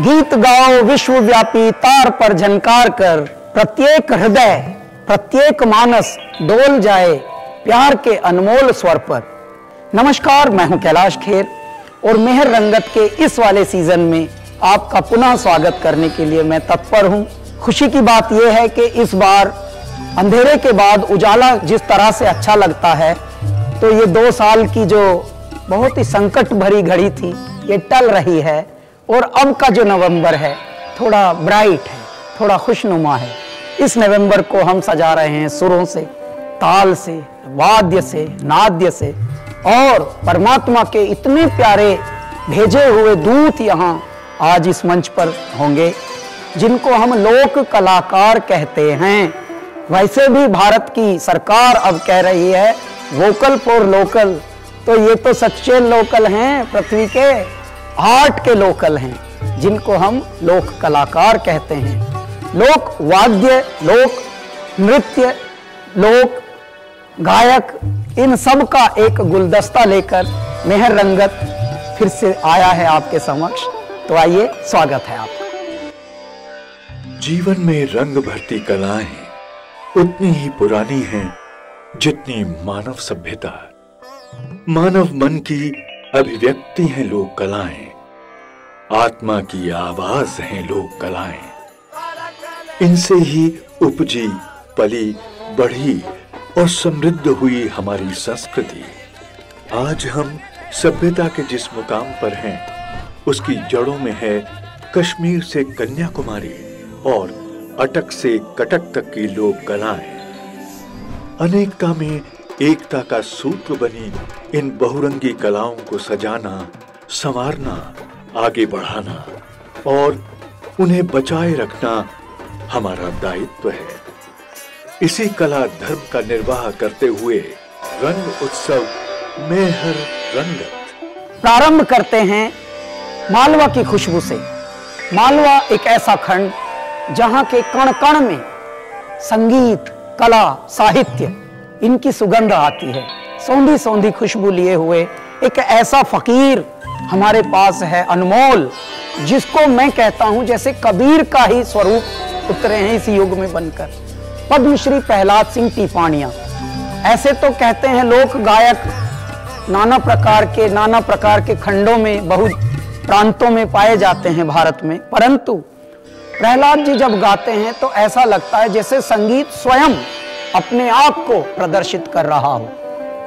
गीत गाओ विश्वव्यापी तार पर झनकार कर, प्रत्येक हृदय प्रत्येक मानस डोल जाए प्यार के अनमोल स्वर पर। नमस्कार, मैं हूं कैलाश खेर और मेहर रंगत के इस वाले सीजन में आपका पुनः स्वागत करने के लिए मैं तत्पर हूं। खुशी की बात यह है कि इस बार अंधेरे के बाद उजाला जिस तरह से अच्छा लगता है, तो ये 2 साल की जो बहुत ही संकट भरी घड़ी थी ये टल रही है और अब का जो नवंबर है थोड़ा ब्राइट है, थोड़ा खुशनुमा है। इस नवंबर को हम सजा रहे हैं सुरों से, ताल से, वाद्य से, नाद्य से, और परमात्मा के इतने प्यारे भेजे हुए दूत यहाँ आज इस मंच पर होंगे जिनको हम लोक कलाकार कहते हैं। वैसे भी भारत की सरकार अब कह रही है वोकल फॉर लोकल, तो ये तो सच्चे लोकल हैं, पृथ्वी के आर्ट के लोकल हैं जिनको हम लोक कलाकार कहते हैं। लोक वाद्य, लोक नृत्य, लोक गायक, इन सब का एक गुलदस्ता लेकर मेहर रंगत फिर से आया है आपके समक्ष। तो आइए, स्वागत है आपका। जीवन में रंग भरती कलाएं उतनी ही पुरानी हैं जितनी मानव सभ्यता। मानव मन की अभिव्यक्ति हैं लोक कलाएं, आत्मा की आवाज हैं लोक कलाएं। इनसे ही उपजी, पली, बढ़ी और समृद्ध हुई हमारी संस्कृति। आज हम सभ्यता के जिस मुकाम पर हैं उसकी जड़ों में है कश्मीर से कन्याकुमारी और अटक से कटक तक की लोक कलाएं। अनेकता में एकता का सूत्र बनी इन बहुरंगी कलाओं को सजाना, संवारना, आगे बढ़ाना और उन्हें बचाए रखना हमारा दायित्व है। इसी कला धर्म का निर्वाह करते हुए रंग उत्सव मेहर रंगत प्रारंभ करते हैं मालवा की खुशबू से। मालवा एक ऐसा खंड जहां के कण कण में संगीत, कला, साहित्य, इनकी सुगंध आती है। सौंधी सौंधी खुशबू लिए हुए एक ऐसा फकीर हमारे पास है, अनमोल, जिसको मैं कहता हूं जैसे कबीर का ही स्वरूप उतरे हैं इस युग में बनकर। पद्मश्री प्रहलाद सिंह टिपाणिया। ऐसे तो कहते हैं लोक गायक नाना प्रकार के खंडों में, बहुत प्रांतों में पाए जाते हैं भारत में, परंतु प्रहलाद जी जब गाते हैं तो ऐसा लगता है जैसे संगीत स्वयं अपने आप को प्रदर्शित कर रहा हो।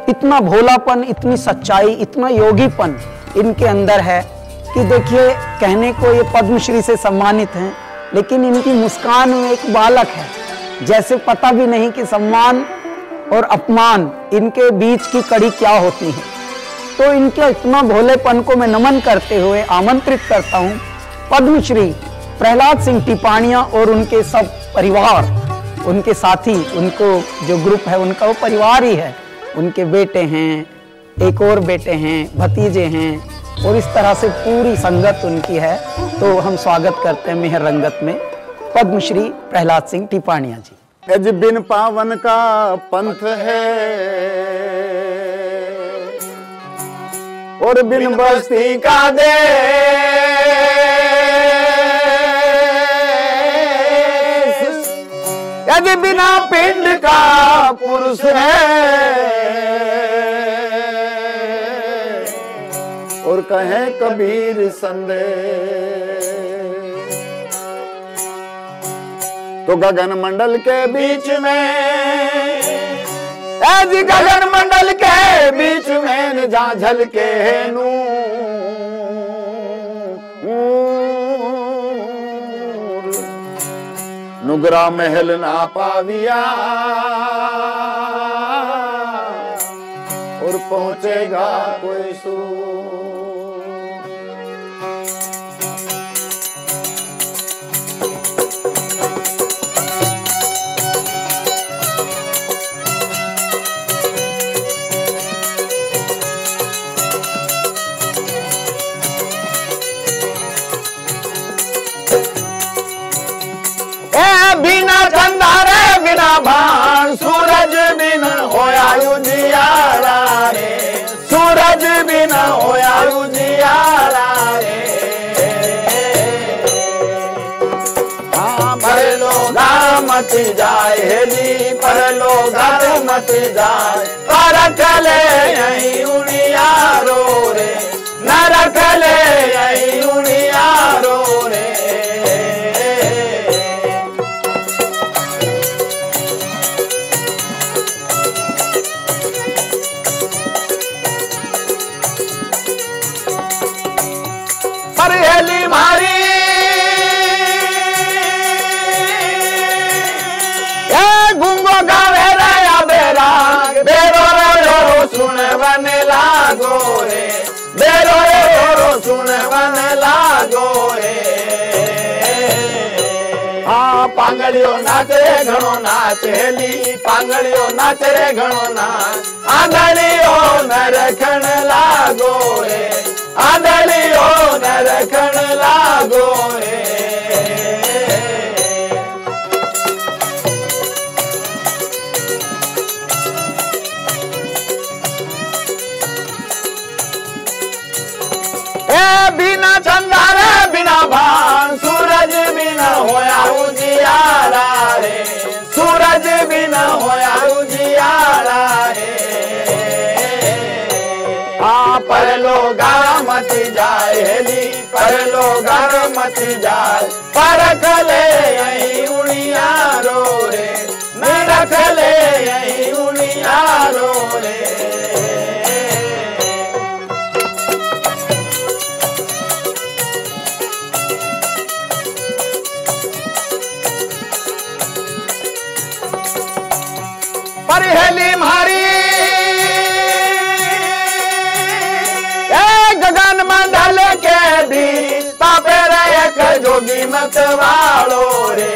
इतना भोलापन, इतनी सच्चाई, इतना योगीपन इनके अंदर है कि देखिए, कहने को ये पद्मश्री से सम्मानित हैं, लेकिन इनकी मुस्कान में एक बालक है, जैसे पता भी नहीं कि सम्मान और अपमान इनके बीच की कड़ी क्या होती है। तो इनके इतना भोलेपन को मैं नमन करते हुए आमंत्रित करता हूँ पद्मश्री प्रहलाद सिंह टिपाणिया और उनके सब परिवार, उनके साथी, उनको जो ग्रुप है उनका वो परिवार ही है। उनके बेटे हैं, एक और बेटे हैं, भतीजे हैं, और इस तरह से पूरी संगत उनकी है। तो हम स्वागत करते हैं मेहर रंगत में पद्मश्री प्रहलाद सिंह टिपाणिया जी। अज बिन पावन का पंथ है और बिन बस्ती का देश, यदि बिना पिंड का पुरुष है और कहे कबीर संदेश, तो गगन मंडल के बीच में, ऐसी गगन मंडल के बीच में न जा झलके नूर, नुगरा महल ना पाविया और पहुंचेगा कोई सूर। बिना चंदा रे बिना भान, सूरज बिना होया उजियारा रे, सूरज बिना होया उजियारा रे। मती जाए हेली परलो घर मती जाए पर रखले यही उनियारो रे न रखले यही उनियारो रे पर हेली मारी गुंगो गावे रया बेराग बेरो रो सुन वन लागो रे बेरो रो सुन वन लागो रे हाँ पांगड़ियो नाचे घणो नाच हेली पांगड़ियो नाच रे घणो नाच आंधलियो न रखण लागो रे आंधलियो न रखण लागो रे बिना चंदारे बिना भान सूरज बिना होया उजियारा रे सूरज बिना होया उजियारा रे हाँ परलो गारा मती जाए हेली परलो गारा मती जाए परखले यही उनियारो रे न रखले यही उनियारो रे पर हेली मारी गगन मंडल के बीच तापे रे एक जोगी मत वालो रे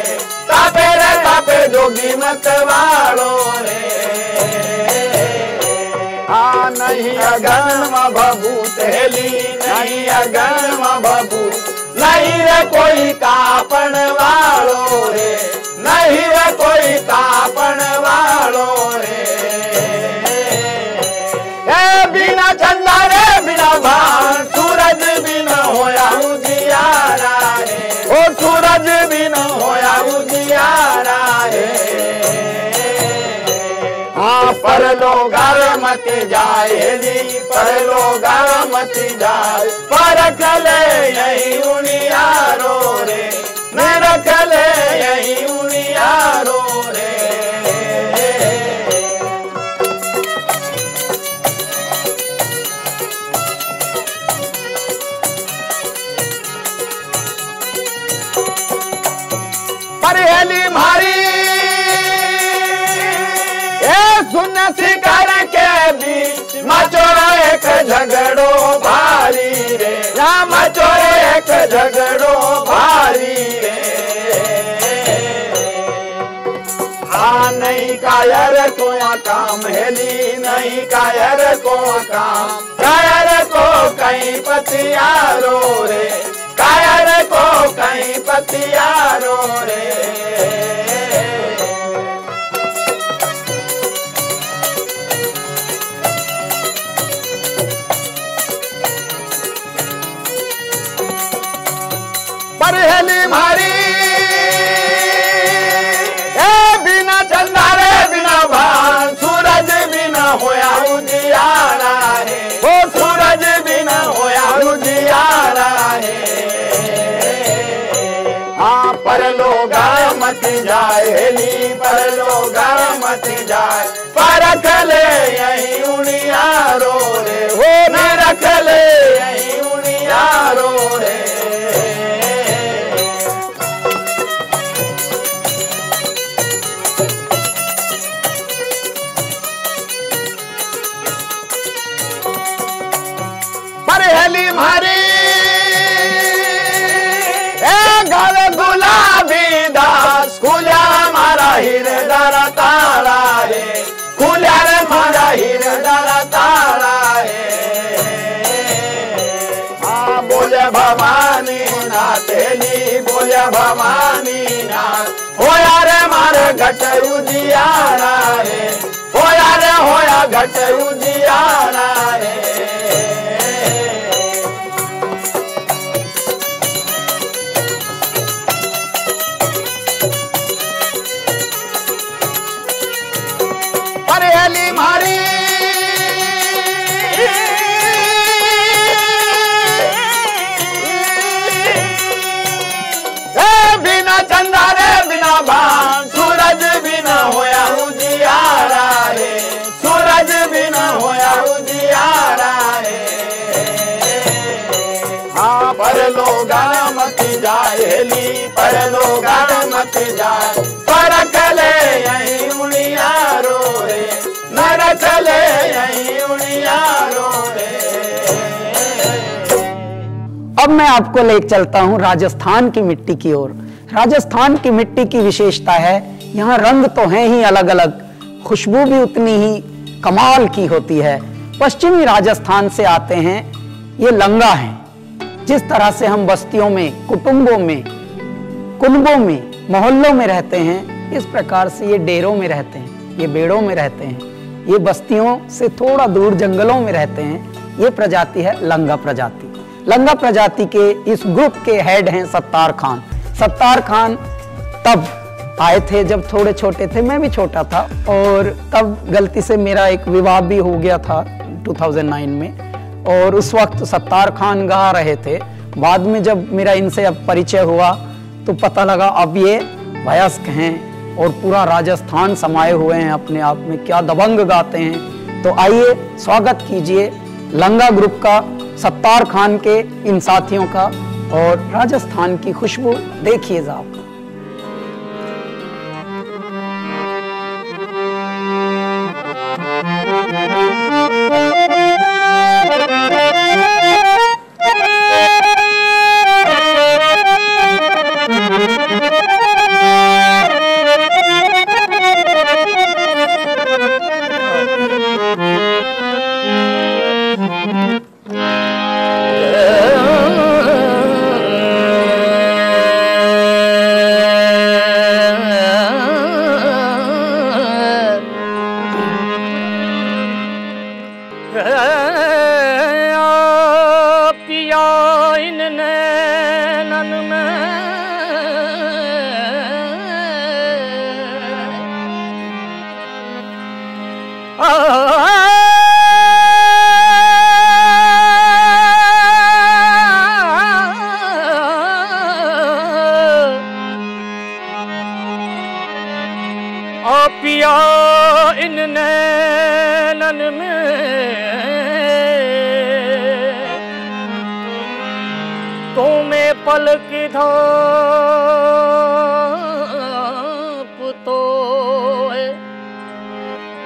तापे जोगी मत वालो रे हाँ नहीं अगन में भभूत हेली नहीं अगन में भभूत नहीं रे कोई कापण वालो रे नहीं रे कोई कापण वालो रे बिना चंदा रे बिना भान सूरज बिना होया उजियारा रे ओ सूरज बिना होया उजियारा रे हाँ परलो घर मत जाए हेली परलो घर मत जाए परखले यही उनियारो रे न रखले यही उनियारो रे पर हेली मारी सुन शिकार के बीच मचोरा एक झगड़ो भारी रे या मचोरे एक झगड़ो भारी रे हाँ नहीं कायर को काम हेली नहीं कायर को काम कायर को कहीं पतियारो रे कायर को कहीं पतियारो रे पर हेली मारी बिना चंदा रे बिना भान सूरज बिना होया उजियारा रे ओ सूरज बिना होया उजियारा रे हाँ परलो गाय मत जाए हेली परलो गाय मत जाए परखले यही उनियारो रे हो न रखले यही उनियारो रे हेली मारी गावे गुलाबी दास खुला मारा हिरदारा तारा रे खुला रे मारा हिरदारा तारा रे हाँ बोले भवानी नाथ हेली बोले भवानी नाथ होया रे मारे घट उजियारा रे होया घट उजियारा रे जाए पर खले यही उड़िया रो रे नर खले यही उड़िया रो रे। अब मैं आपको ले चलता हूं राजस्थान की मिट्टी की ओर। राजस्थान की मिट्टी की विशेषता है यहाँ रंग तो हैं ही अलग अलग, खुशबू भी उतनी ही कमाल की होती है। पश्चिमी राजस्थान से आते हैं ये लंगा हैं। जिस तरह से हम बस्तियों में, कुटुंबों में, कुनबों में, मोहल्लों में रहते हैं, इस प्रकार से ये डेरों में रहते हैं, ये बेड़ों में रहते हैं, ये बस्तियों से थोड़ा दूर जंगलों में रहते हैं। ये प्रजाति है लंगा प्रजाति। लंगा प्रजाति के इस ग्रुप के हेड हैं सत्तार खान। सत्तार खान तब आए थे जब थोड़े छोटे थे, मैं भी छोटा था, और तब गलती से मेरा एक विवाह भी हो गया था 2009 में, और उस वक्त सत्तार खान गा रहे थे। बाद में जब मेरा इनसे अब परिचय हुआ तो पता लगा अब ये वयस्क हैं और पूरा राजस्थान समाये हुए हैं अपने आप में, क्या दबंग गाते हैं। तो आइए स्वागत कीजिए लंगा ग्रुप का, सत्तार खान के इन साथियों का, और राजस्थान की खुशबू देखिए आप। पिया इन नैनन में तुम्हें पलक धाप तो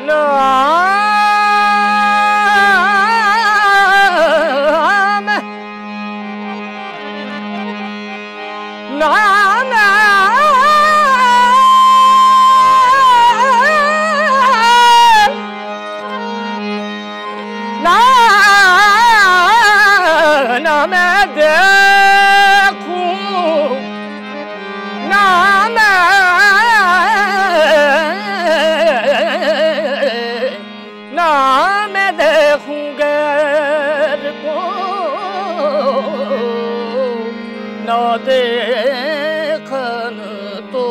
नाम मैं देखूं ना मैं देखूं गैर को ना देखन तो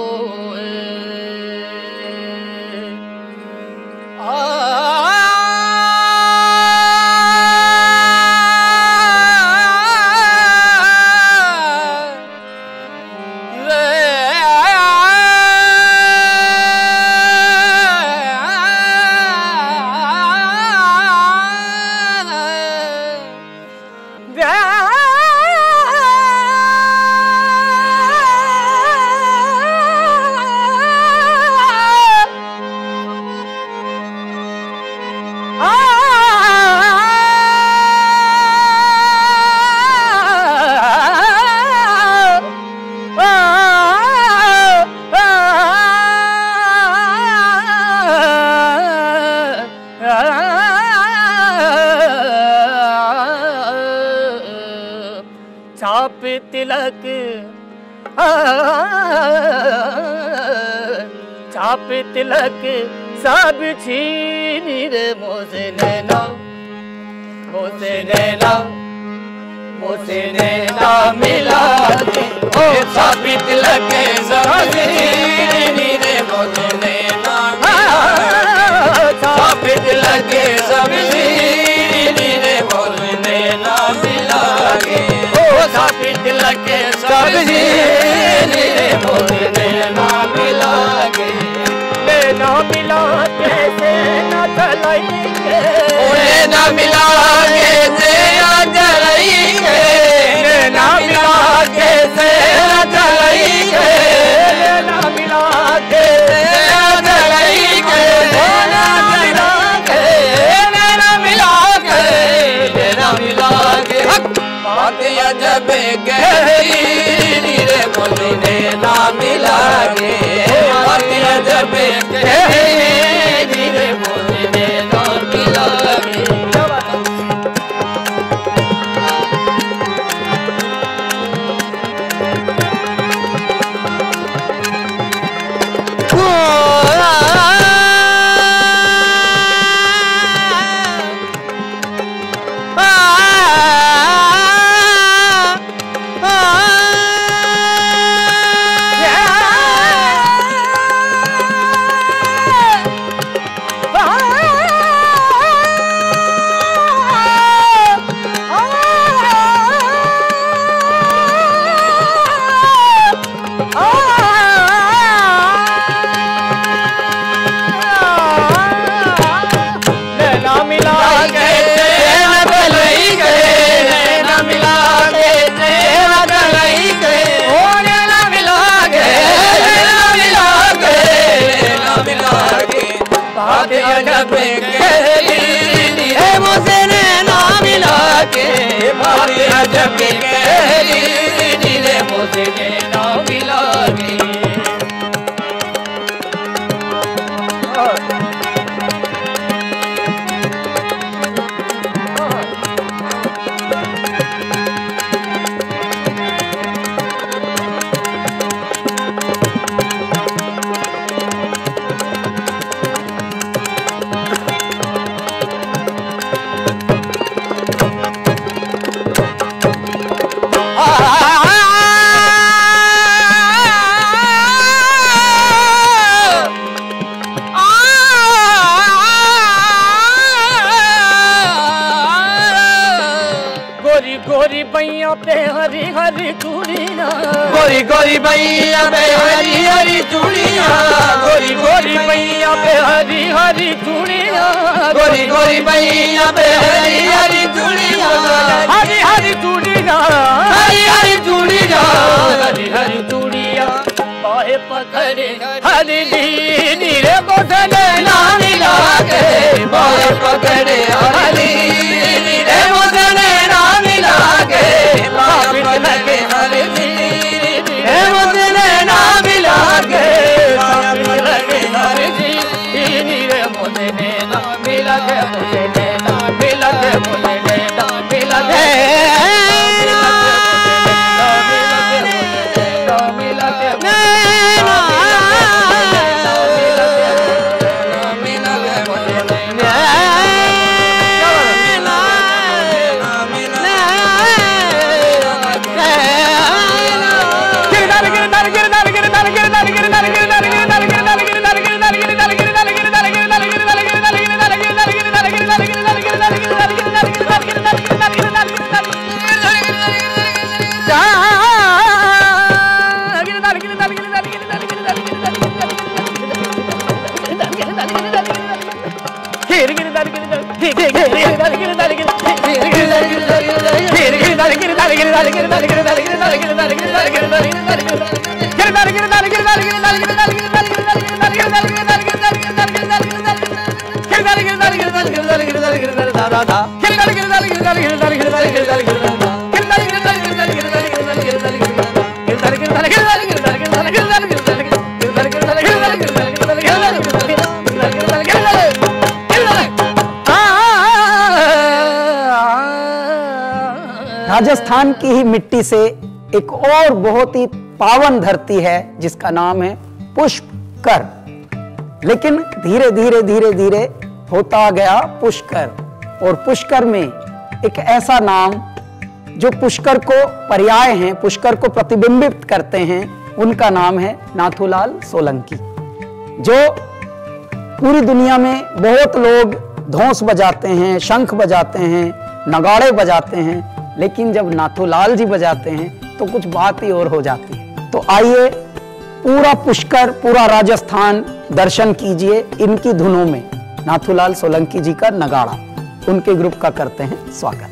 छाप तिलक छाप तिलक सब छीन रे मोसे नैना मिला दे ओ छाप तिलक सब छीन रे मोसे नैना छाप तिलक सब छीन रे मोसे नैना मिला दे छाप तिलक सब छीन रे मोसे नैना मिला दे ना मिला कैसे न चलाएंगे ना मिला कैसे न चलाएंगे ना मिला कैसे न चलाएंगे ना बातिया जब गहरी रे मोती नैना मिला के, बातिया जब गहरी रे मोती नैना मिला के। जब गहरी रे मोती नैना मिला के। गोरी बैया पे हरी हरी चूड़ियाँ, गोरी गोरी बैया पे हरी हरी चूड़ियाँ, गोरी गोरी बैया पे हरी हरी चूड़ियाँ, गोरी गोरी बैया पे हरी हरी चूड़ियाँ, हरी हरी चूड़ियाँ, हरी हरी चूड़ियाँ, हरी हरी चूड़ियाँ बाहे पकड़े हरी नीली रे मोती नैना मिला के, बाहे पकड़े हरी नीली रे मोती नैना मिला के, बाहे पकड़े हरी नीली रे मोती नैना मिला के, बाहे पकड़े हरी नीली रे मोती नैना मिला के, मोती नैना मिला के, मोती नैना मिला के। राजस्थान की ही मिट्टी से एक और बहुत ही पावन धरती है जिसका नाम है पुष्कर। लेकिन धीरे धीरे धीरे धीरे होता गया पुष्कर, और पुष्कर में एक ऐसा नाम जो पुष्कर को पर्याय हैं, पुष्कर को प्रतिबिंबित करते हैं, उनका नाम है नाथूलाल सोलंकी। जो पूरी दुनिया में बहुत लोग धौंस बजाते हैं, शंख बजाते हैं, नगाड़े बजाते हैं, लेकिन जब नाथूलाल जी बजाते हैं तो कुछ बात ही और हो जाती है। तो आइए पूरा पुष्कर, पूरा राजस्थान दर्शन कीजिए इनकी धुनों में। नाथूलाल सोलंकी जी का नगाड़ा, उनके ग्रुप का करते हैं स्वागत।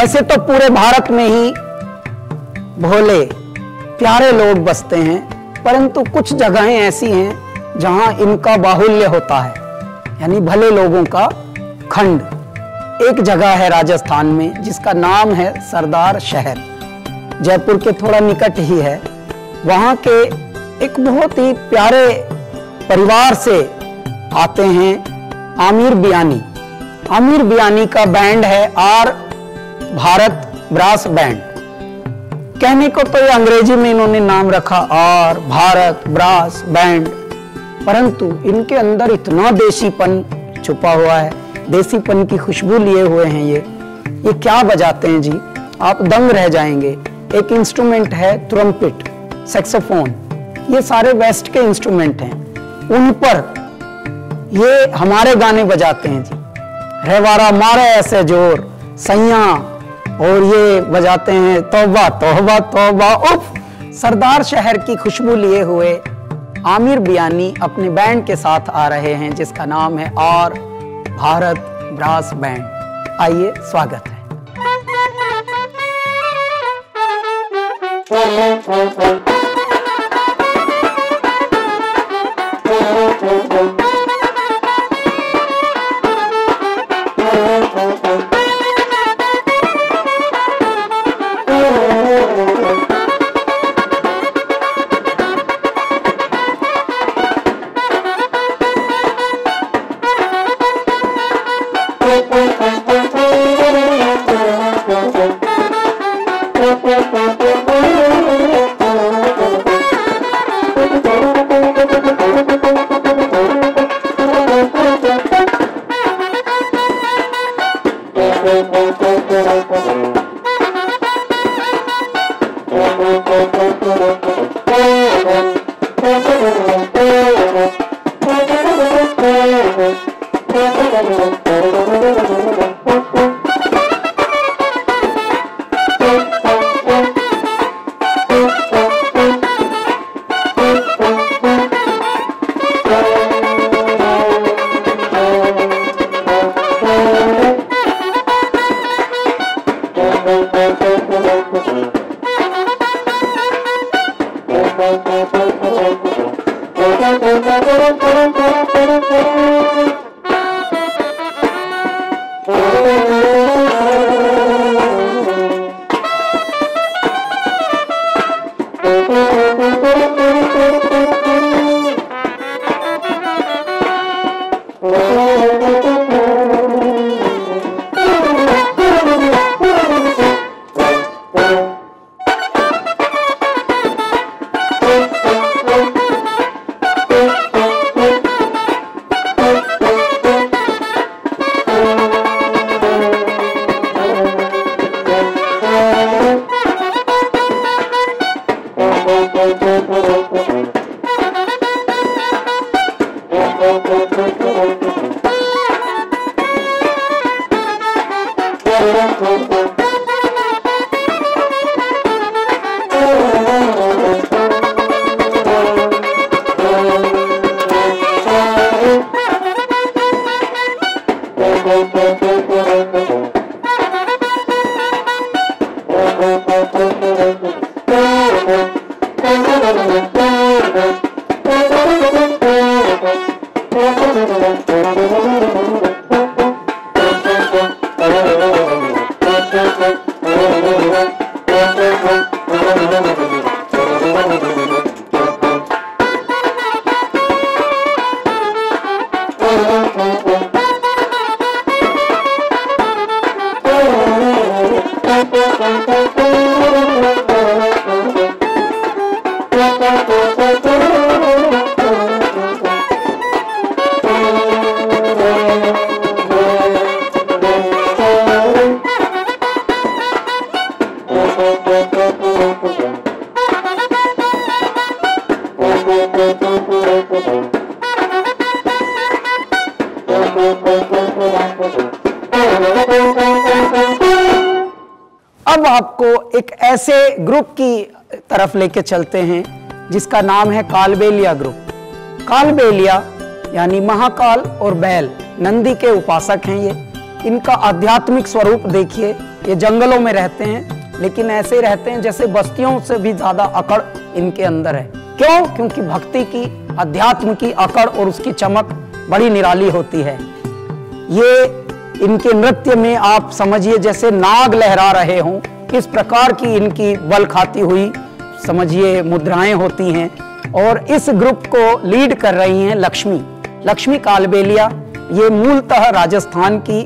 वैसे तो पूरे भारत में ही भोले प्यारे लोग बसते हैं, परंतु कुछ जगहें ऐसी हैं जहां इनका बाहुल्य होता है, यानी भले लोगों का खंड। एक जगह है राजस्थान में जिसका नाम है सरदार शहर, जयपुर के थोड़ा निकट ही है। वहां के एक बहुत ही प्यारे परिवार से आते हैं आमिर बियानी। आमिर बियानी का बैंड है आर भारत ब्रास बैंड। कहने को तो ये अंग्रेजी में इन्होंने नाम रखा आर भारत ब्रास बैंड, परंतु इनके अंदर इतना देसीपन छुपा हुआ है, देसीपन की खुशबू लिए हुए हैं। ये क्या बजाते हैं जी, आप दंग रह जाएंगे। एक इंस्ट्रूमेंट है ट्रम्पेट, सैक्सोफोन, ये सारे वेस्ट के इंस्ट्रूमेंट हैं। उन पर ये हमारे गाने बजाते हैं जी, रहवारा मारे ऐसे जोर सैया, और ये बजाते हैं तौबा तौबा तौबा उफ। सरदार शहर की खुशबू लिए हुए आमिर बियानी अपने बैंड के साथ आ रहे हैं जिसका नाम है आर भारत ब्रास बैंड। आइए, स्वागत है। अब आपको एक ऐसे ग्रुप की तरफ लेके चलते हैं जिसका नाम है कालबेलिया ग्रुप। कालबेलिया यानी महाकाल और बैल, नंदी के उपासक हैं ये। इनका आध्यात्मिक स्वरूप देखिए, ये जंगलों में रहते हैं, लेकिन ऐसे रहते हैं जैसे बस्तियों से भी ज्यादा अकड़ इनके अंदर है। क्यों? क्योंकि भक्ति की, अध्यात्म की अकड़ और उसकी चमक बड़ी निराली होती है। ये इनके नृत्य में आप समझिए जैसे नाग लहरा रहे हों, किस प्रकार की इनकी बल खाती हुई समझिए मुद्राएं होती हैं। और इस ग्रुप को लीड कर रही हैं लक्ष्मी कालबेलिया। ये मूलतः राजस्थान की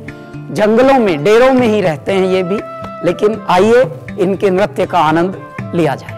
जंगलों में, डेरों में ही रहते हैं ये भी, लेकिन आइए इनके नृत्य का आनंद लिया जाए।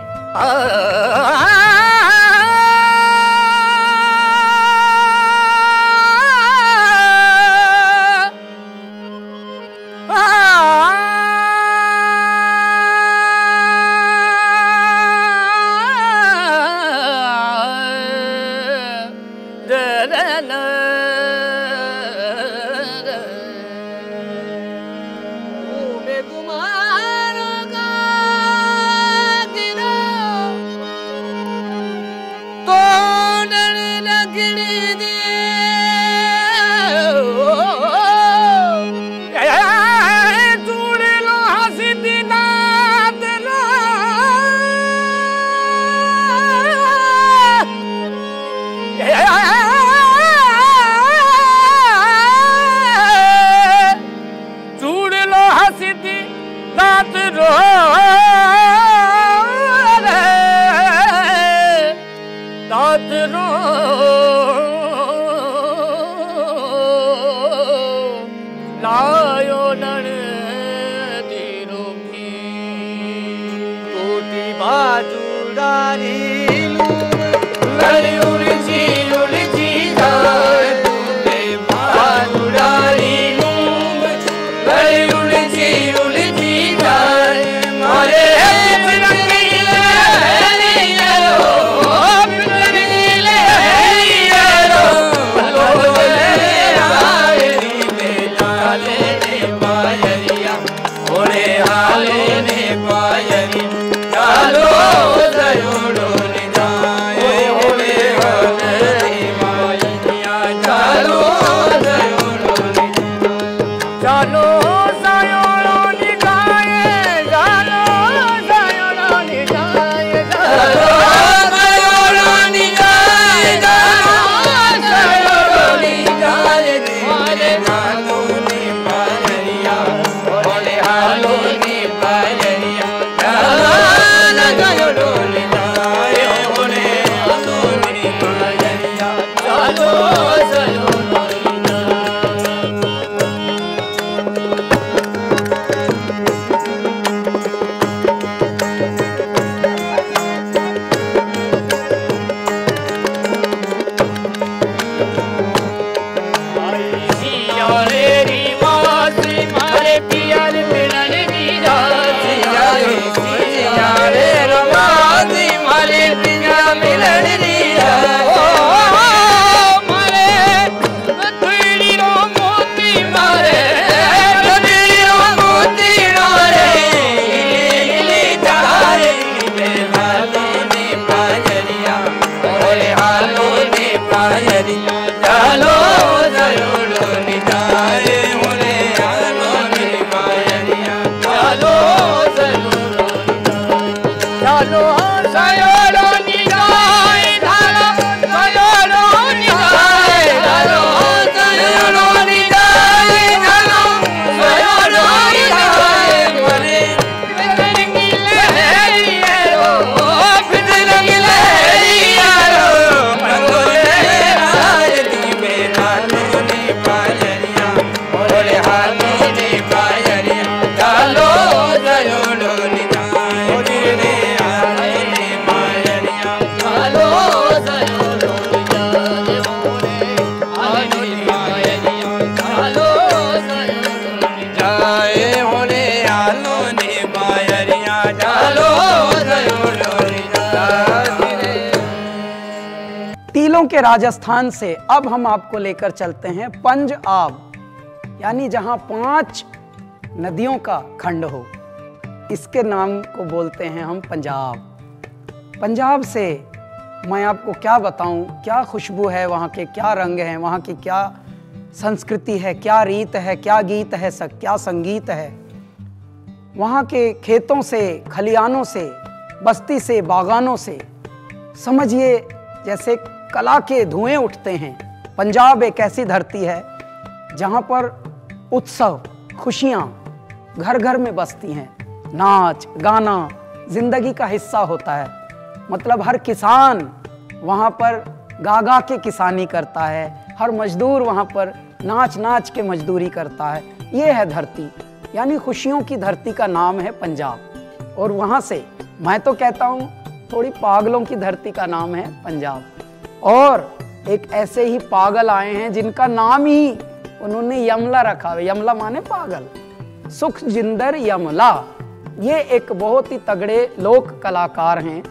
के राजस्थान से अब हम आपको लेकर चलते हैं पंजाब, यानी जहां 5 नदियों का खंड हो, इसके नाम को बोलते हैं हम पंजाब। पंजाब से मैं आपको क्या बताऊं, क्या खुशबू है वहाँ के, क्या रंग हैं वहाँ की, क्या संस्कृति है, क्या रीत है, क्या गीत है, क्या संगीत है। वहाँ के खेतों से, खलियानों से, बस्ती से, बागानों से, समझिए जैसे कला के धुएं उठते हैं। पंजाब एक ऐसी धरती है जहाँ पर उत्सव, खुशियाँ घर घर में बसती हैं। नाच गाना जिंदगी का हिस्सा होता है। मतलब हर किसान वहाँ पर गा गा के किसानी करता है, हर मजदूर वहाँ पर नाच नाच के मजदूरी करता है। ये है धरती, यानी खुशियों की धरती का नाम है पंजाब। और वहाँ से मैं तो कहता हूँ थोड़ी पागलों की धरती का नाम है पंजाब। और एक ऐसे ही पागल आए हैं जिनका नाम ही उन्होंने यमला रखा है। यमला माने पागल, सुखजिंदर यमला। ये एक बहुत ही तगड़े लोक कलाकार हैं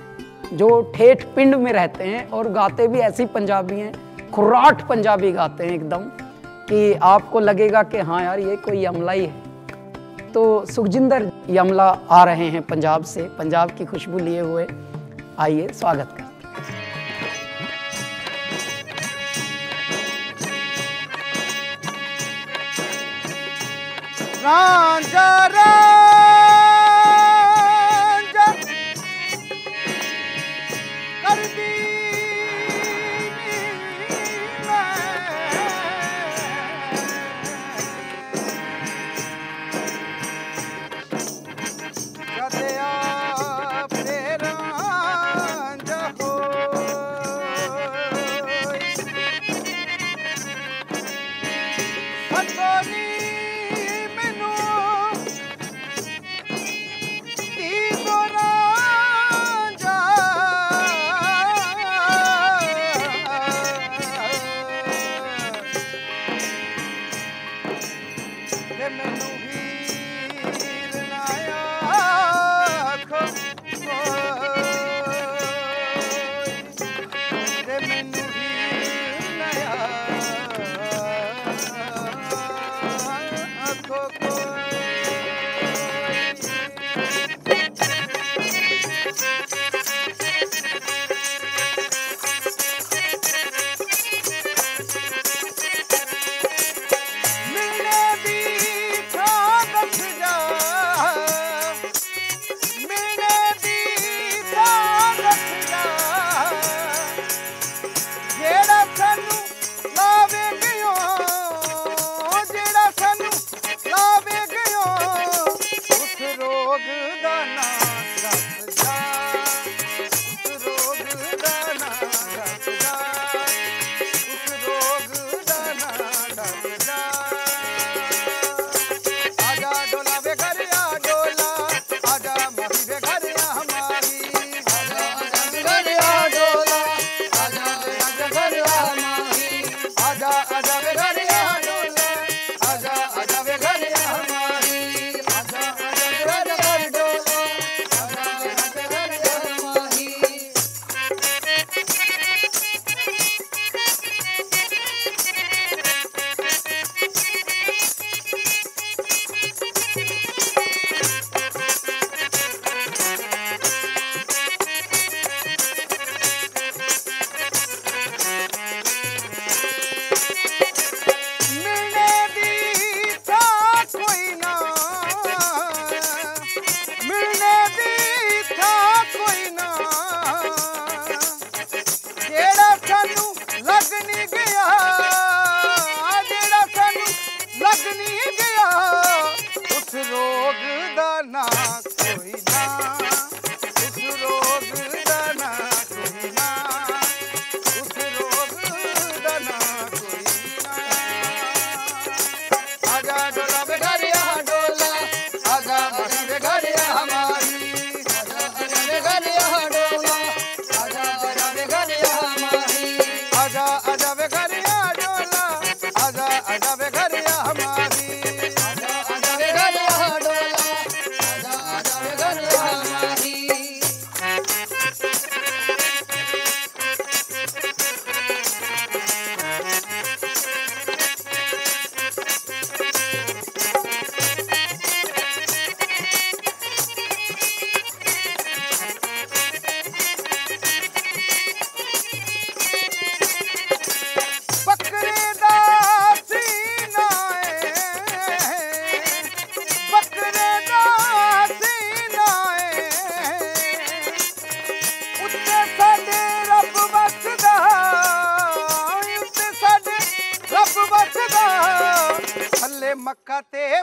जो ठेठ पिंड में रहते हैं और गाते भी ऐसी पंजाबी हैं, खुर्राट पंजाबी गाते हैं एकदम, कि आपको लगेगा कि हाँ यार ये कोई यमला ही है। तो सुखजिंदर यमला आ रहे हैं पंजाब से, पंजाब की खुशबू लिए हुए। आइए स्वागत करते हैं। रांझा रांझा करदी कदया प्रेरा हो सतोनी लावे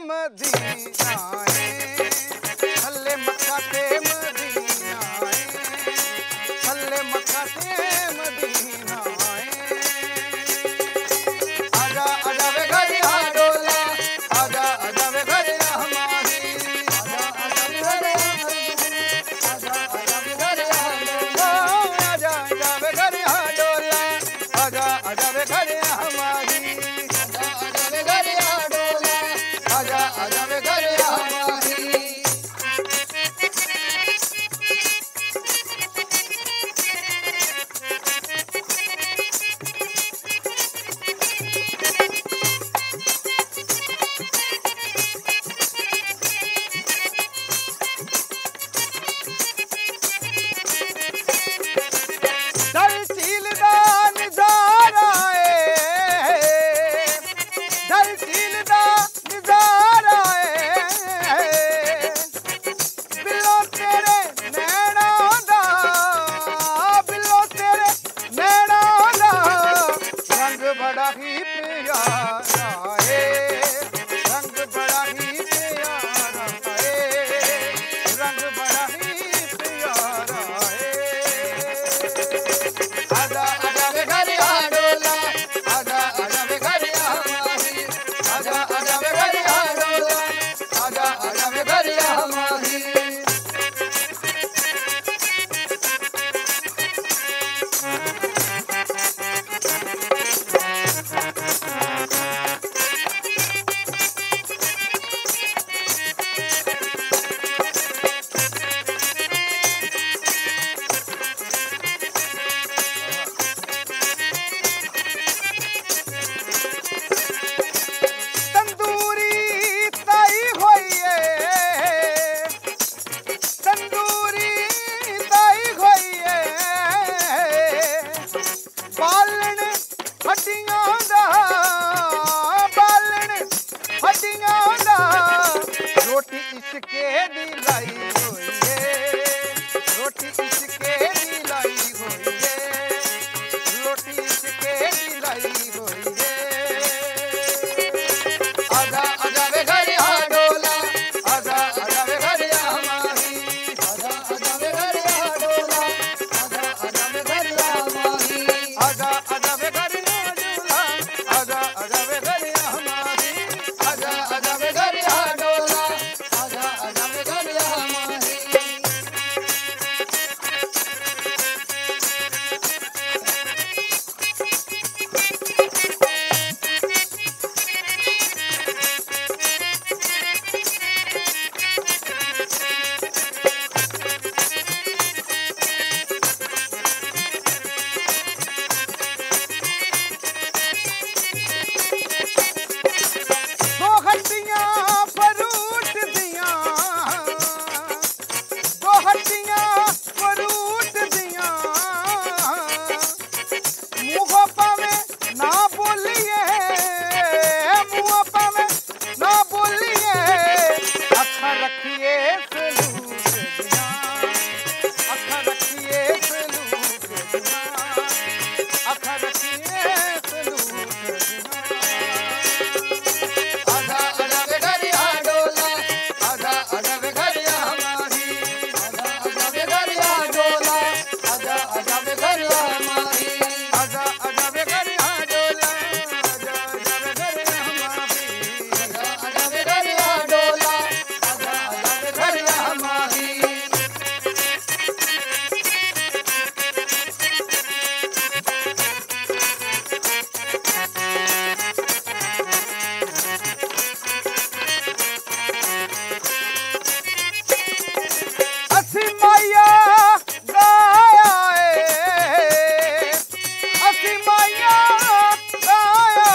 मदीना थल्ले मक्का ते मदीना थल्ले मक्का ते मदीना आजा आजा वे घर आ डोला आजा आजा वे घर हमारी आजा आजा वे घर आजा आजा वे घर आजा आजा वे घर डोला आजा आजा वे घर हमारी आजा आजा वे घर डोला आजा आजा वे घर हमारी बड़ा ही प्यारा है रंग बड़ा ही प्यारा है रंग बड़ा ही प्यारा है आजा आजा वे घर आ डोला आजा आजा वे घर हमारी आजा आजा वे घर आ डोला आजा आजा वे घर हमारी रोटी इसके दिलाई हुई है रोटी इसके दिलाई हुई है रोटी इसके दिलाई हुई है आजा आजा वे घर आ डोला आजा आजा वे घर हमारी आजा आजा वे घर आ डोला आजा आजा वे घर हमारी आजा आजा वे घर आ डोला आजा आजा वे घर हमारी आजा आजा वे घर आ डोला आजा आजा वे घर हमारी दो हड्डियां फरूट दियां दो हड्डियां फरूट दियां मुँह पावे ना बोलिए मुँह पावे ना बोलिए अखा रखिए सलूट दियां अखा रखिए सलूट दियां अखा रखिए सलूट दियां आजा आजा वे घर आ डोला आजा आजा वे घर हमारी आजा आजा वे घर आ डोला आजा आजा वे घर हमारी आजा आजा वे घर आ डोला आजा आजा वे घर हमारी आजा आजा वे घर आ डोला आजा आजा वे घर हमारी असी माया गाया असी माया गाया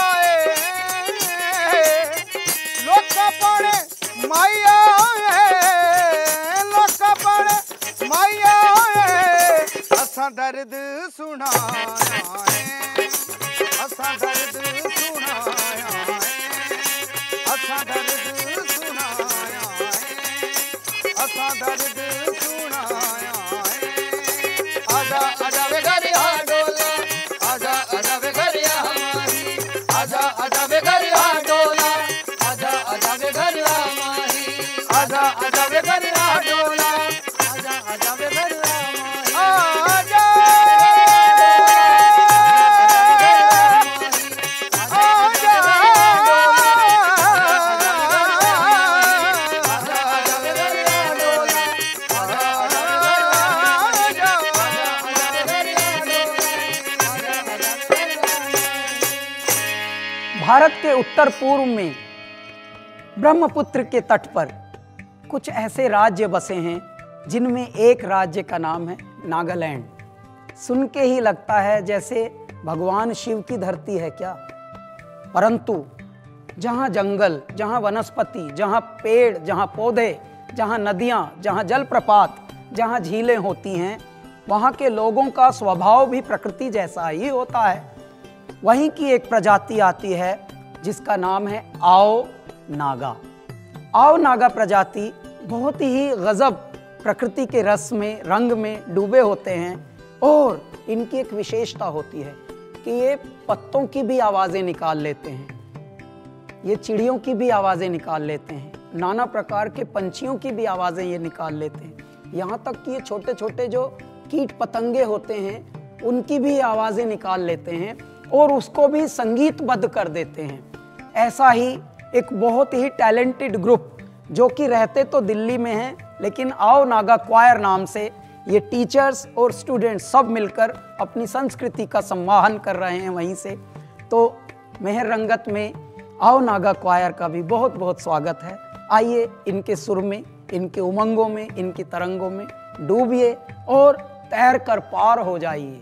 लोक पड़े माया लोक पड़े माया असा दर्द सुनाया असा दर्द सुनाया असा दर्द सुनाया असा दर्द सुनाया आजा आजा वे घर आ डोला आजा आजा वे घर हमारी आजा आजा वे घर आ डोला आजा आजा वे घर भारत के उत्तर पूर्व में ब्रह्मपुत्र के तट पर कुछ ऐसे राज्य बसे हैं जिनमें एक राज्य का नाम है नागालैंड। सुन के ही लगता है जैसे भगवान शिव की धरती है क्या, परंतु जहाँ जंगल, जहाँ वनस्पति, जहाँ पेड़, जहाँ पौधे, जहाँ नदियाँ, जहाँ जलप्रपात, जहाँ झीलें होती हैं, वहाँ के लोगों का स्वभाव भी प्रकृति जैसा ही होता है। वहीं की एक प्रजाति आती है जिसका नाम है आओ नागा। आओ नागा प्रजाति बहुत ही गजब प्रकृति के रस में, रंग में डूबे होते हैं और इनकी एक विशेषता होती है कि ये पत्तों की भी आवाज़ें निकाल लेते हैं, ये चिड़ियों की भी आवाज़ें निकाल लेते हैं, नाना प्रकार के पंछियों की भी आवाज़ें ये निकाल लेते हैं, यहाँ तक कि ये छोटे छोटे जो कीट पतंगे होते हैं उनकी भी आवाज़ें निकाल लेते हैं और उसको भी संगीतबद्ध कर देते हैं। ऐसा ही एक बहुत ही टैलेंटेड ग्रुप जो कि रहते तो दिल्ली में हैं, लेकिन आओ नागा क्वायर नाम से ये टीचर्स और स्टूडेंट्स सब मिलकर अपनी संस्कृति का संवाहन कर रहे हैं वहीं से। तो मेहर रंगत में आओ नागा क्वायर का भी बहुत बहुत स्वागत है। आइए इनके सुर में, इनके उमंगों में, इनकी तरंगों में डूबिए और तैर कर पार हो जाइए।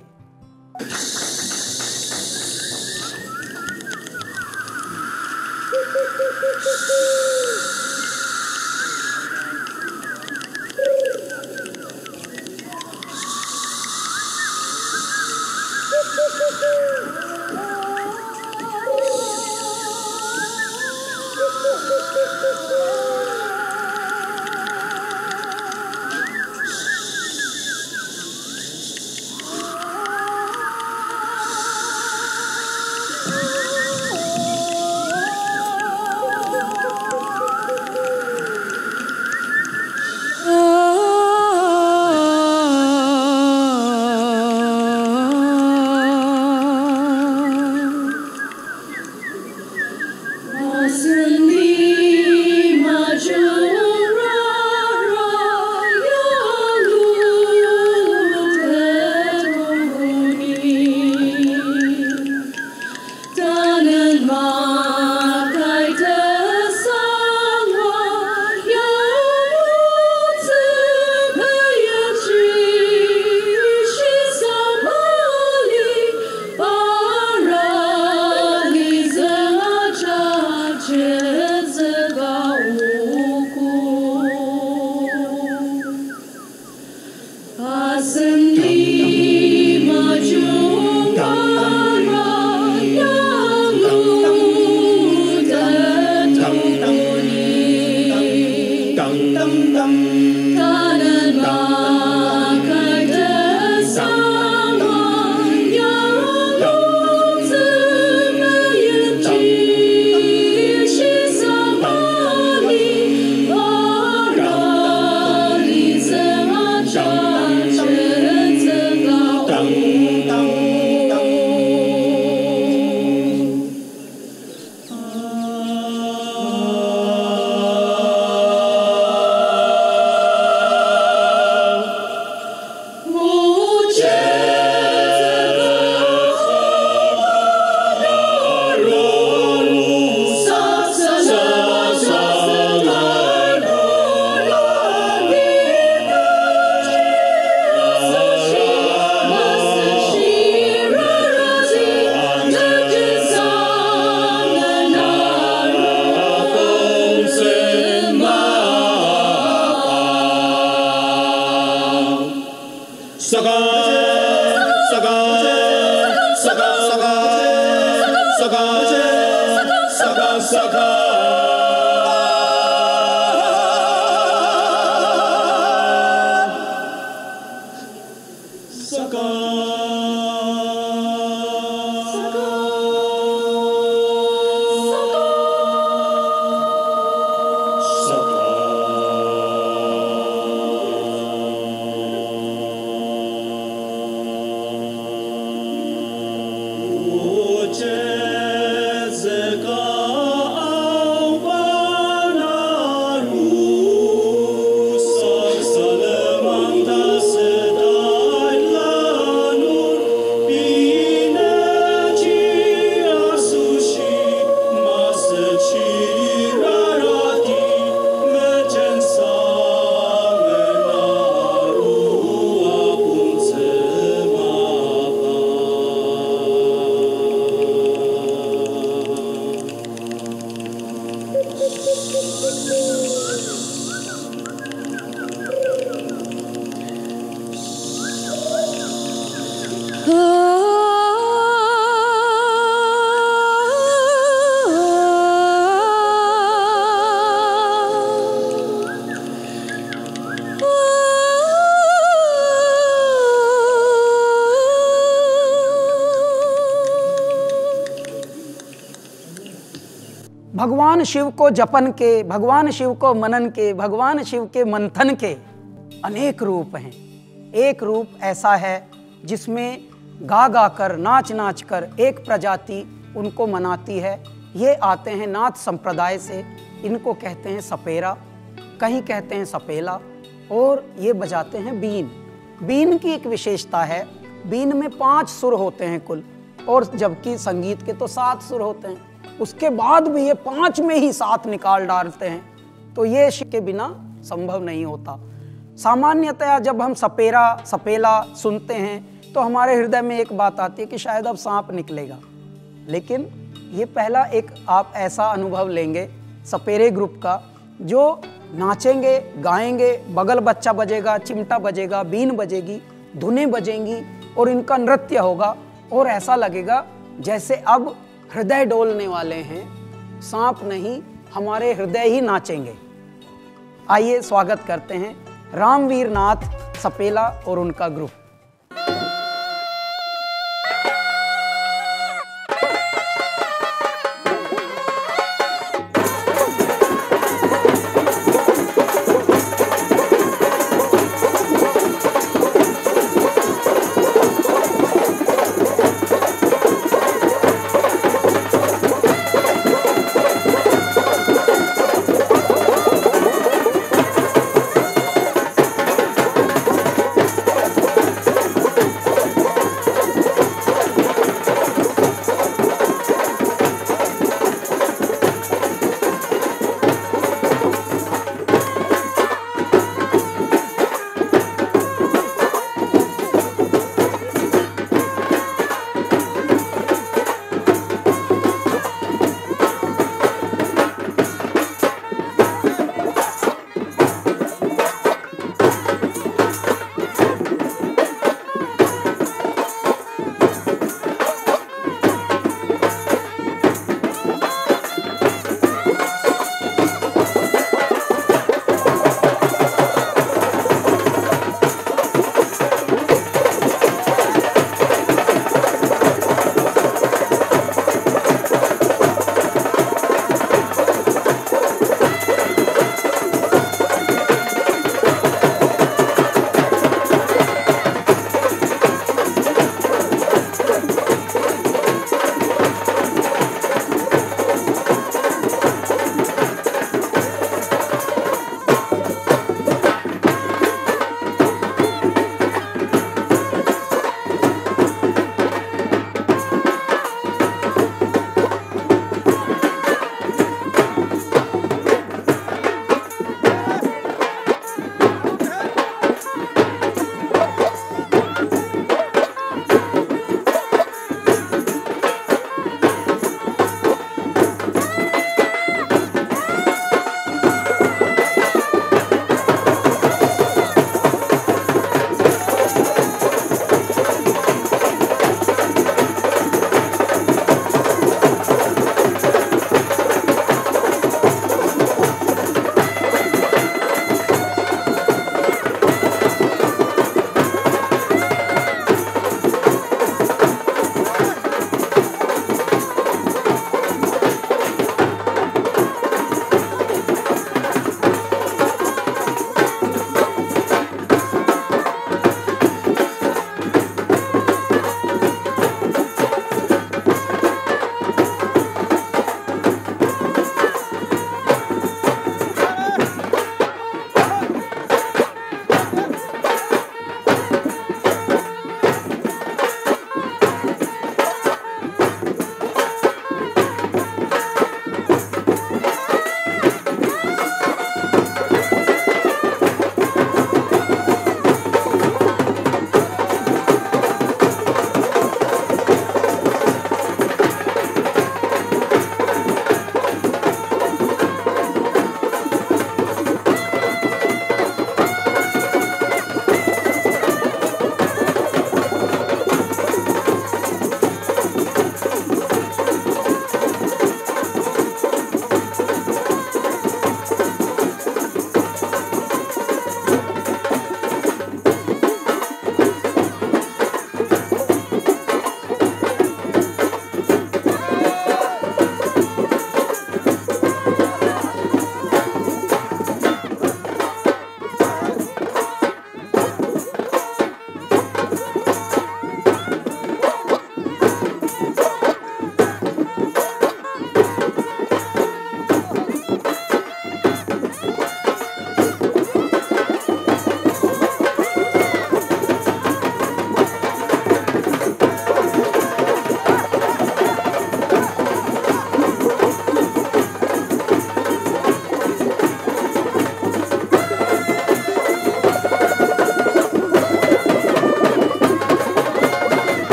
Jessica भगवान शिव को जपन के, भगवान शिव को मनन के, भगवान शिव के मंथन के अनेक रूप हैं। एक रूप ऐसा है जिसमें गा गा कर, नाच नाच कर एक प्रजाति उनको मनाती है। ये आते हैं नाथ संप्रदाय से, इनको कहते हैं सपेरा, कहीं कहते हैं सपेला, और ये बजाते हैं बीन। बीन की एक विशेषता है, बीन में 5 सुर होते हैं कुल, और जबकि संगीत के तो 7 सुर होते हैं। उसके बाद भी ये 5 में ही 7 निकाल डालते हैं, तो ये के बिना संभव नहीं होता। सामान्यतया जब हम सपेरा सपेला सुनते हैं तो हमारे हृदय में एक बात आती है कि शायद अब सांप निकलेगा, लेकिन ये पहला एक आप ऐसा अनुभव लेंगे सपेरे ग्रुप का, जो नाचेंगे, गाएंगे, बगल बच्चा बजेगा, चिमटा बजेगा, बीन बजेगी, धुनें बजेंगी और इनका नृत्य होगा, और ऐसा लगेगा जैसे अब हृदय डोलने वाले हैं, सांप नहीं, हमारे हृदय ही नाचेंगे। आइए स्वागत करते हैं रामवीर नाथ सपेला और उनका ग्रुप।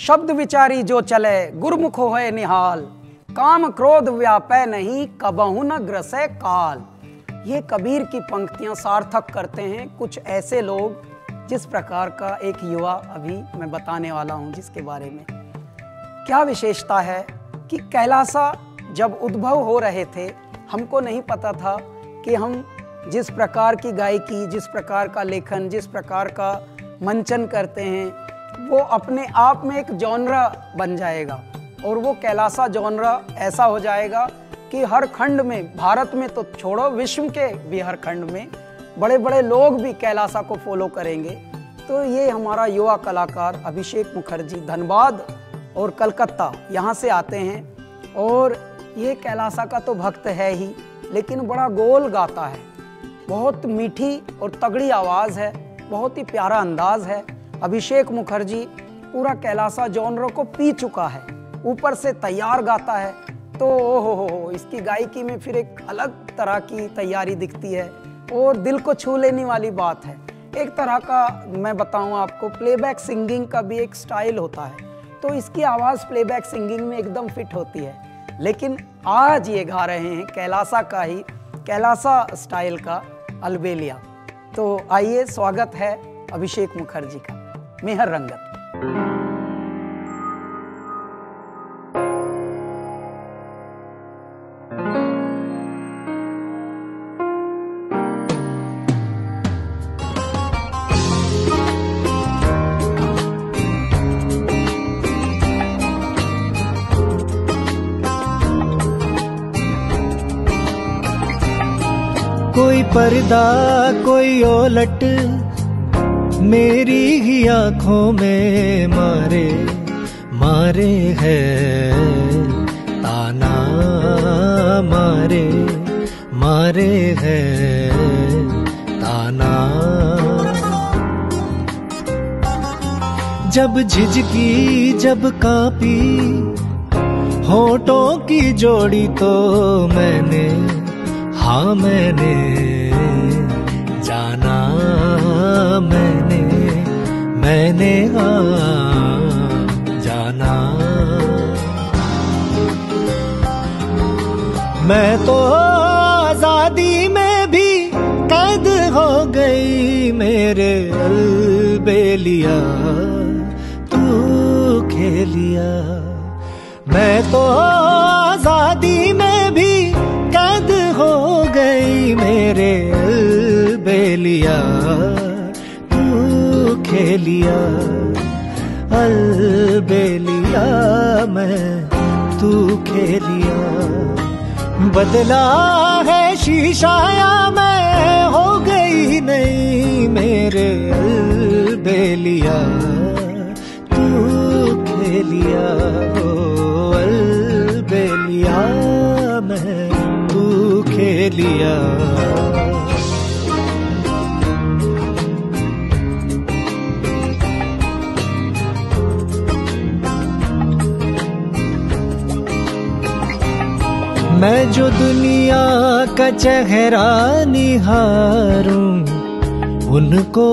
शब्द विचारी जो चले गुरमुख होए निहाल, काम क्रोध व्यापै नहीं कबहु न ग्रसै काल। ये कबीर की पंक्तियां सार्थक करते हैं कुछ ऐसे लोग जिस प्रकार का एक युवा अभी मैं बताने वाला हूं, जिसके बारे में क्या विशेषता है कि कैलासा जब उद्भव हो रहे थे, हमको नहीं पता था कि हम जिस प्रकार की गायकी, जिस प्रकार का लेखन, जिस प्रकार का मंचन करते हैं, वो अपने आप में एक जॉनरा बन जाएगा। और वो कैलासा जॉनरा ऐसा हो जाएगा कि हर खंड में, भारत में तो छोड़ो, विश्व के भी हर खंड में बड़े बड़े लोग भी कैलासा को फॉलो करेंगे। तो ये हमारा युवा कलाकार अभिषेक मुखर्जी धनबाद और कलकत्ता यहाँ से आते हैं, और ये कैलासा का तो भक्त है ही, लेकिन बड़ा गोल गाता है, बहुत मीठी और तगड़ी आवाज़ है, बहुत ही प्यारा अंदाज है। अभिषेक मुखर्जी पूरा कैलासा जॉनर को पी चुका है, ऊपर से तैयार गाता है। तो हो इसकी गायकी में फिर एक अलग तरह की तैयारी दिखती है और दिल को छू लेने वाली बात है। एक तरह का मैं बताऊं आपको, प्लेबैक सिंगिंग का भी एक स्टाइल होता है, तो इसकी आवाज़ प्लेबैक सिंगिंग में एकदम फिट होती है। लेकिन आज ये गा रहे हैं कैलासा का ही, कैलासा स्टाइल का अलबेलिया। तो आइए, स्वागत है अभिषेक मुखर्जी का, मेहर रंगत। कोई पर्दा कोई ओलट मेरी ही आंखों में मारे मारे है ताना, मारे मारे है ताना। जब झिझकी जब कांपी होठों की जोड़ी, तो मैंने हाँ मैंने जाना, मैंने हाँ जाना। मैं तो आजादी में भी कैद हो गई मेरे अलबेलिया, तू खेलिया। मैं तो आजादी में भी कैद हो गई मेरे अलबेलिया, तू खेलिया। अलबेलिया मैं तू खेलिया। बदला है शीशाया मैं हो गई नहीं मेरे अलबेलिया, तू खेलिया। हो अलबेलिया मैं तू खेलिया। मैं जो दुनिया का चेहरा निहारूं उनको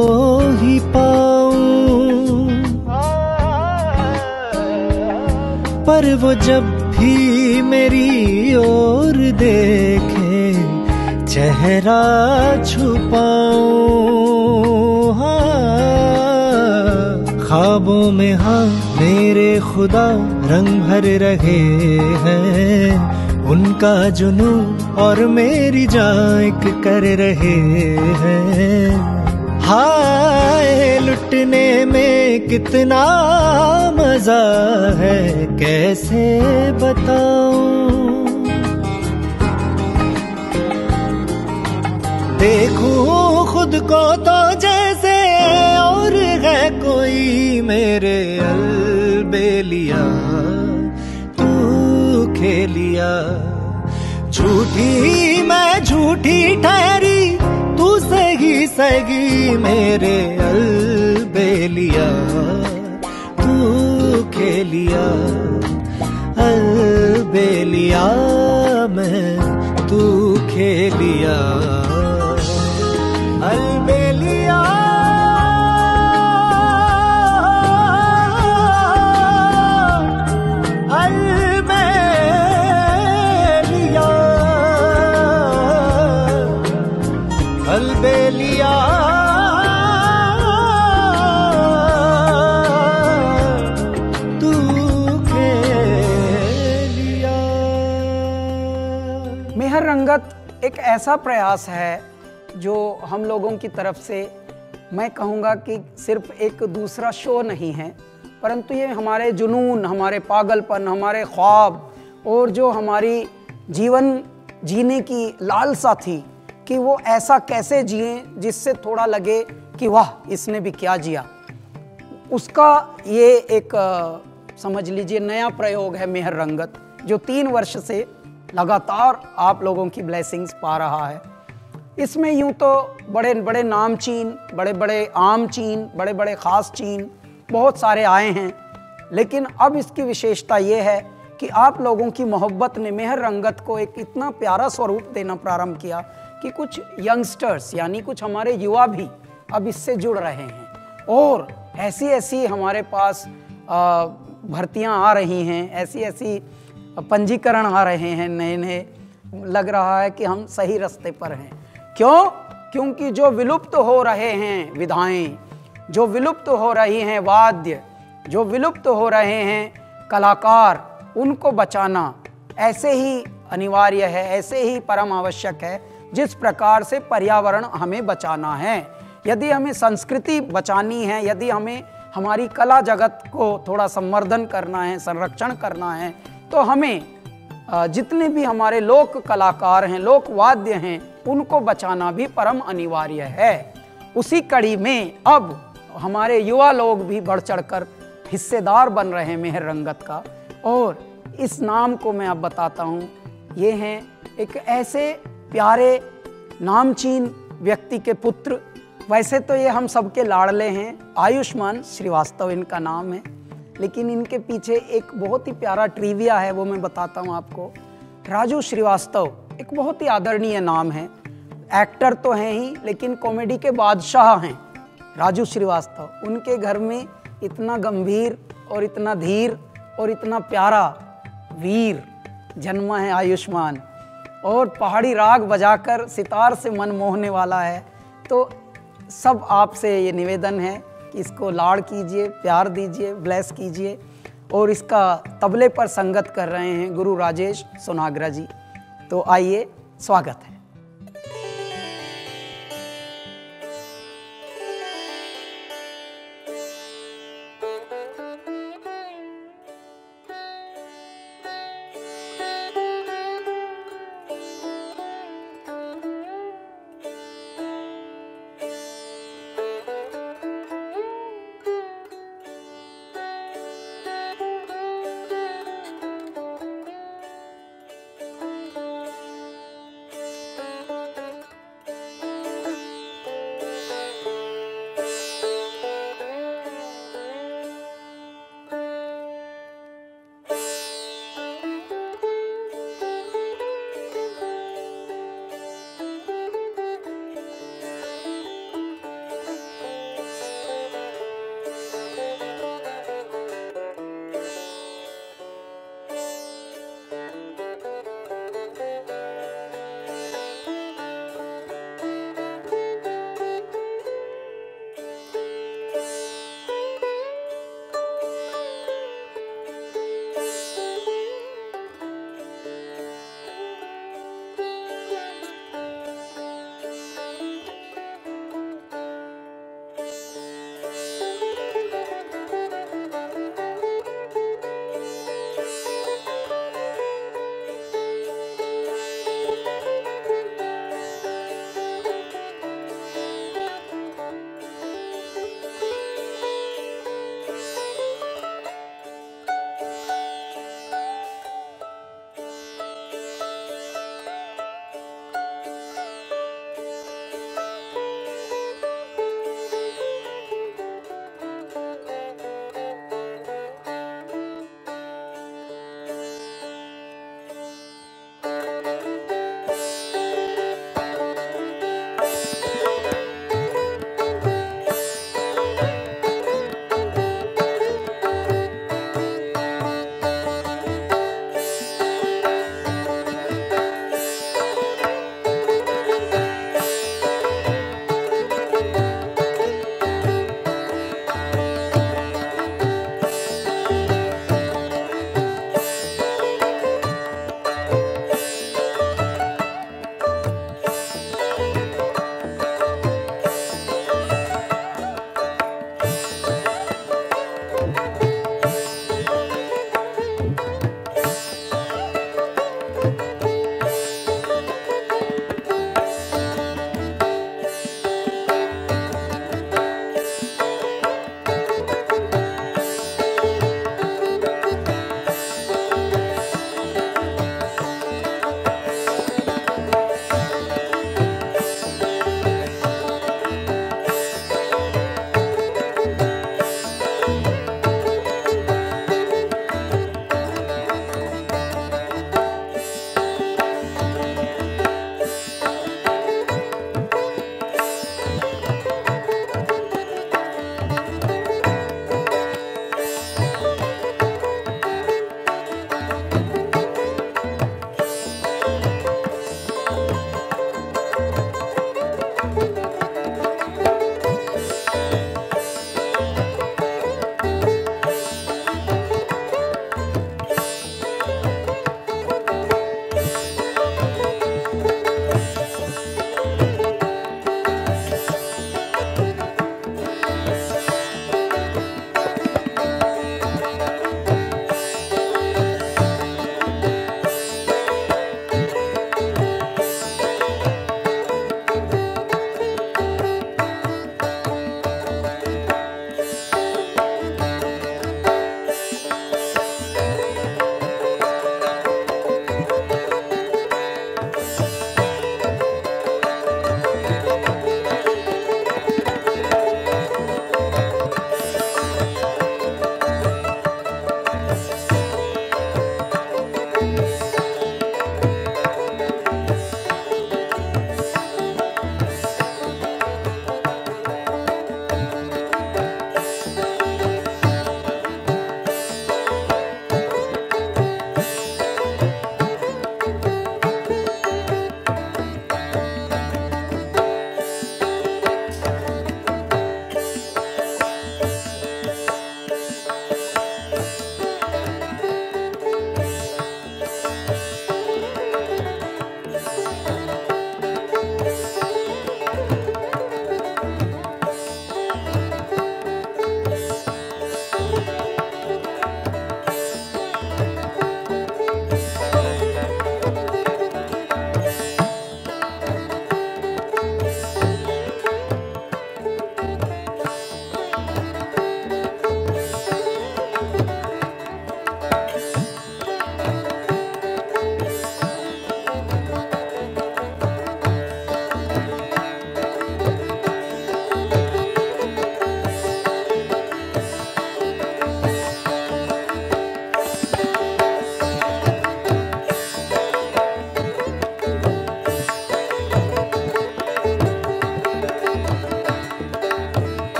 ही पाऊं, पर वो जब भी मेरी ओर देखे चेहरा छुपाऊं। ख्वाबों में हाँ मेरे खुदा रंग भर रहे हैं, उनका जुनू और मेरी जान कर रहे हैं। हाय लुटने में कितना मजा है कैसे बताऊं। देखूं खुद को तो जैसे और है कोई मेरे अलबेलिया, तू खेलिया। झूठी मैं झूठी ठहरी तू सही सही मेरे अलबेलिया, तू खेलिया। अलबेलिया मैं तू खेलिया। अलबेलिया ऐसा प्रयास है जो हम लोगों की तरफ से, मैं कहूँगा कि सिर्फ एक दूसरा शो नहीं है, परंतु ये हमारे जुनून, हमारे पागलपन, हमारे ख्वाब और जो हमारी जीवन जीने की लालसा थी कि वो ऐसा कैसे जिए जिससे थोड़ा लगे कि वाह इसने भी क्या जिया, उसका ये एक समझ लीजिए नया प्रयोग है मेहर रंगत, जो 3 वर्ष से लगातार आप लोगों की ब्लेसिंग्स पा रहा है। इसमें यूं तो बड़े बड़े नामचीन, बड़े बड़े आम चीन, बड़े बड़े ख़ास चीन बहुत सारे आए हैं, लेकिन अब इसकी विशेषता ये है कि आप लोगों की मोहब्बत ने मेहर रंगत को एक इतना प्यारा स्वरूप देना प्रारंभ किया कि कुछ यंगस्टर्स यानी कुछ हमारे युवा भी अब इससे जुड़ रहे हैं और ऐसी ऐसी हमारे पास भर्तियां आ रही हैं, ऐसी ऐसी पंजीकरण आ रहे हैं नए नए, लग रहा है कि हम सही रास्ते पर हैं। क्यों? क्योंकि जो विलुप्त हो रहे हैं विधाएं, जो विलुप्त हो रही हैं वाद्य, जो विलुप्त हो रहे हैं कलाकार, उनको बचाना ऐसे ही अनिवार्य है, ऐसे ही परम आवश्यक है जिस प्रकार से पर्यावरण हमें बचाना है। यदि हमें संस्कृति बचानी है, यदि हमें हमारी कला जगत को थोड़ा संवर्धन करना है, संरक्षण करना है, तो हमें जितने भी हमारे लोक कलाकार हैं, लोक वाद्य हैं, उनको बचाना भी परम अनिवार्य है। उसी कड़ी में अब हमारे युवा लोग भी बढ़ चढ़कर हिस्सेदार बन रहे हैं मेहर रंगत का, और इस नाम को मैं अब बताता हूँ। ये हैं एक ऐसे प्यारे नामचीन व्यक्ति के पुत्र। वैसे तो ये हम सबके लाडले हैं, आयुष्मान श्रीवास्तव इनका नाम है, लेकिन इनके पीछे एक बहुत ही प्यारा ट्रिविया है, वो मैं बताता हूँ आपको। राजू श्रीवास्तव एक बहुत ही आदरणीय नाम है, एक्टर तो हैं ही लेकिन कॉमेडी के बादशाह हैं राजू श्रीवास्तव। उनके घर में इतना गंभीर और इतना धीर और इतना प्यारा वीर जन्मा है आयुष्मान, और पहाड़ी राग बजाकर सितार से मन मोहने वाला है। तो सब आपसे ये निवेदन है कि इसको लाड़ कीजिए, प्यार दीजिए, ब्लेस कीजिए। और इसका तबले पर संगत कर रहे हैं गुरु राजेश सोनाग्रा जी। तो आइए, स्वागत है।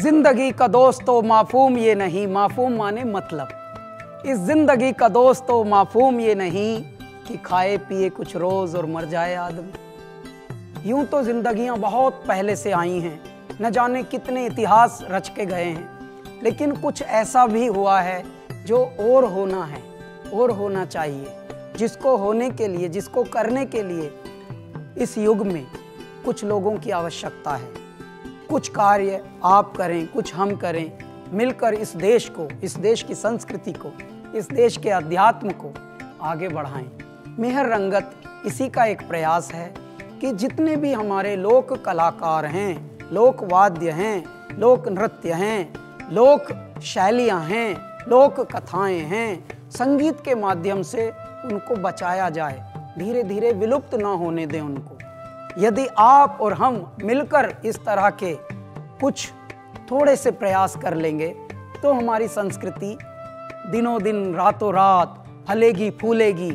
जिंदगी का दोस्तों माफूम ये नहीं, माफूम माने मतलब। इस जिंदगी का दोस्तों माफूम ये नहीं कि खाए पिए कुछ रोज और मर जाए आदमी। यूं तो जिंदगियां बहुत पहले से आई हैं, न जाने कितने इतिहास रच के गए हैं, लेकिन कुछ ऐसा भी हुआ है जो और होना है और होना चाहिए, जिसको होने के लिए, जिसको करने के लिए इस युग में कुछ लोगों की आवश्यकता है। कुछ कार्य आप करें, कुछ हम करें, मिलकर इस देश को, इस देश की संस्कृति को, इस देश के अध्यात्म को आगे बढ़ाएं। मेहर रंगत इसी का एक प्रयास है कि जितने भी हमारे लोक कलाकार हैं, लोक वाद्य हैं, लोक नृत्य हैं, लोक शैलियाँ हैं, लोक कथाएं हैं, संगीत के माध्यम से उनको बचाया जाए, धीरे धीरे विलुप्त ना होने दें उनको। यदि आप और हम मिलकर इस तरह के कुछ थोड़े से प्रयास कर लेंगे तो हमारी संस्कृति दिनों दिन, रातों रात फलेगी फूलेगी।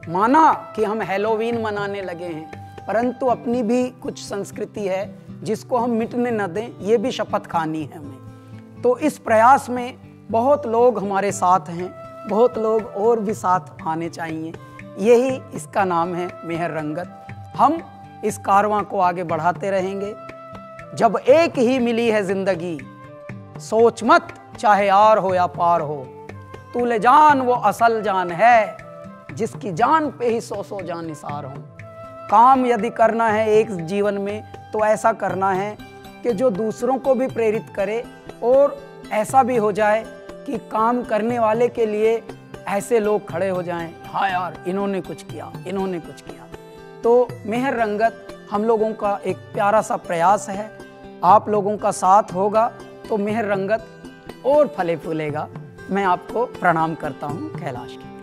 माना कि हम हैलोवीन मनाने लगे हैं, परंतु अपनी भी कुछ संस्कृति है जिसको हम मिटने न दें, ये भी शपथ खानी है हमें। तो इस प्रयास में बहुत लोग हमारे साथ हैं, बहुत लोग और भी साथ आने चाहिए। यही इसका नाम है मेहर रंगत। हम इस कारवां को आगे बढ़ाते रहेंगे। जब एक ही मिली है जिंदगी, सोच मत चाहे आर हो या पार हो, तूले जान वो असल जान है, जिसकी जान पे ही सौ सौ जान निसार हो। काम यदि करना है एक जीवन में तो ऐसा करना है कि जो दूसरों को भी प्रेरित करे, और ऐसा भी हो जाए कि काम करने वाले के लिए ऐसे लोग खड़े हो जाएं, हाँ यार इन्होंने कुछ किया, इन्होंने कुछ किया। तो मेहर रंगत हम लोगों का एक प्यारा सा प्रयास है। आप लोगों का साथ होगा तो मेहर रंगत और फले फूलेगा। मैं आपको प्रणाम करता हूँ कैलाश की।